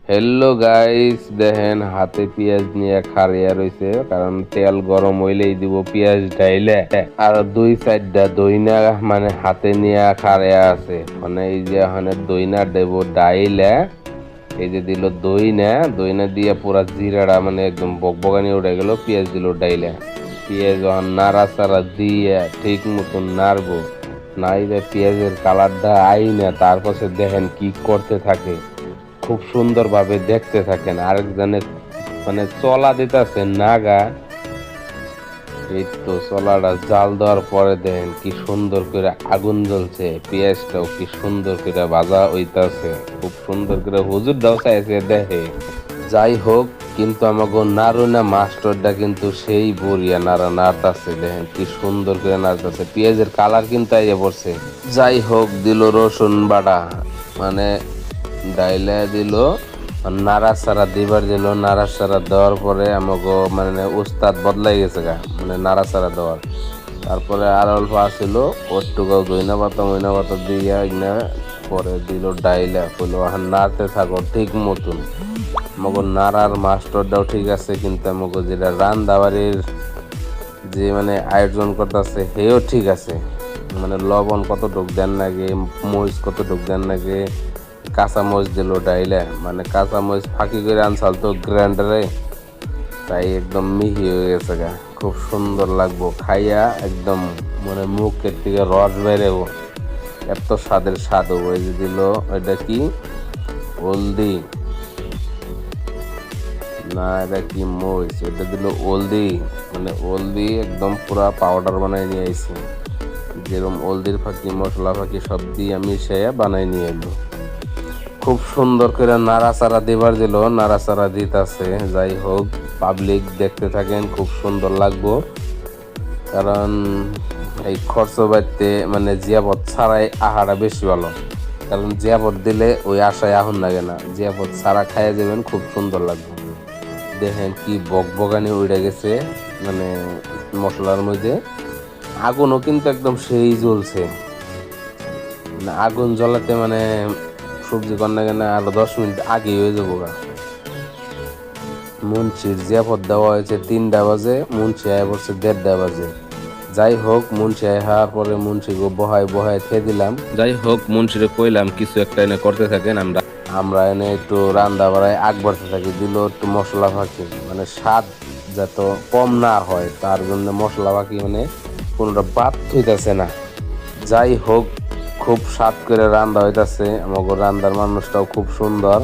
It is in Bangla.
হ্যালো গাইস, দেখেন হাতে পেঁয়াজ নিয়ে খাড়িয়া রইছে, কারণ তেল গরম হইলেই দিব পেঁয়াজ ঢাইলে। আর দুই সাইডটা দইনা মানে হাতে নিয়ে খাড়িয়া আছে, মানে এই যে এখানে দইনা দেব ডাইলে। এই যে দিল দইনা দইনা দিয়ে পুরা জিরাটা মানে একদম বকবকানি উঠে গেল। পেঁয়াজ দিল ডাইলে, পেঁয়াজ যখন নাড়া চাড়া দিয়ে ঠিক মতন নাড়বো, নাইলে পেঁয়াজের কালারটা আই না, তারপর দেখেন কি করতে থাকে, খুব সুন্দর ভাবে দেখতে থাকেন। আরেকজনের মানে চলা দিতেছে নাগা, এই তো চলাটা জাল দেওয়ার পরে দেখেন কি সুন্দর করে আগুন জ্বলছে, পেঁয়াজটাও কি সুন্দর করে ভাজা হইতাছে, খুব সুন্দর করে হুজুর দাও চাইছে দেখে। যাই হোক, কিন্তু আমাকে নাড়ুনা মাস্টারটা কিন্তু সেই বড়িয়া নাড়া নাড়তাছে, দেখেন কি সুন্দর করে নাড়তাছে, পেঁয়াজের কালার কিন্তু আইয়ে পড়ছে। যাই হোক, দিল রসুন বাটা, মানে ডাইলে দিল, নাড়াচাড়া দিবার দিল। নাড়াচাড়া দেওয়ার পরে আমাকে মানে উস্তাদ বদলাই গেছে গা, মানে নাড়াচাড়া দেওয়ার। তারপরে আর অল্প আসছিল ওটুকাও দইনা পাতা দিয়া ইনা পরে দিল ডাইলে, কইলো এখন নাড়তে থাকো ঠিক মতন। আমাকে নাড়ার মাস্টারটাও ঠিক আছে, কিন্তু আমাকে যেটা রান্না বাড়ির যে মানে আয়োজন করতেছে সেও ঠিক আছে। মানে লবণ কত ঢোক দেন নাকি, মরিচ কত ঢোক দেন নাকি, কাঁচা মরিচ দিল ডাইলে, মানে কাঁচা মরিচ ফাঁকি করে আনসাল তো গ্রাইন্ডারে, তাই একদম মিহি হয়ে গেছে গা, খুব সুন্দর লাগবো খাইয়া, একদম মানে মুখের থেকে রস বেরেও এত স্বাদের স্বাদ। ওই যে দিল, এটা কি হলদি না, এটা কি মরিচ, এটা দিল হলদি, মানে হলদি একদম পুরা পাউডার বানাই নিয়ে আইছি, যেরকম হলদির ফাঁকি মশলা ফাঁকি সব দিয়ে আমি সে বানাই নিয়ে এলো। খুব সুন্দর করে নাড়াচাড়া দিবার দিল, নাড়াচাড়া দিতেছে। যাই হোক, পাবলিক দেখতে থাকেন, খুব সুন্দর লাগবো। কারণ এই খরচ বাড়তে মানে জিয়াপদ ছাড়াই আহারা বেশি ভালো, কারণ জিয়াপদ দিলে ওই আশায় আহুন লাগে না, জিয়াপদ ছাড়া খাইয়া যাবেন, খুব সুন্দর লাগবে। দেখেন কি বকবকানি উড়ে গেছে, মানে মশলার মধ্যে আগুনও কিন্তু একদম সেই জ্বলছে, মানে আগুন জ্বলাতে মানে সবজি কন্যা কেন আরো 10 মিনিট আগে হয়ে যাবো গা। মুন্সির জিয়াপদ দেওয়া হয়েছে 3টা বাজে, মুন্সি আয় পড়ছে 1:30 বাজে। যাই হোক, মুন্সি আয় হওয়ার পরে মুন্সি গো বহায় বহায় খেয়ে দিলাম। যাই হোক, মুন্সিরে কইলাম কিছু একটা এনে করতে থাকেন, আমরা আমরা এনে একটু রান্না বাড়ায় আগ বাড়তে থাকি। দিল একটু মশলা ফাঁকি, মানে স্বাদ যত কম না হয় তার জন্য মশলা ফাঁকি, মানে কোনোটা বাদ হইতেছে না। যাই হোক, খুব স্বাদ করে রান্না হইতাছে, আমাকে রান্নার মানুষটাও খুব সুন্দর।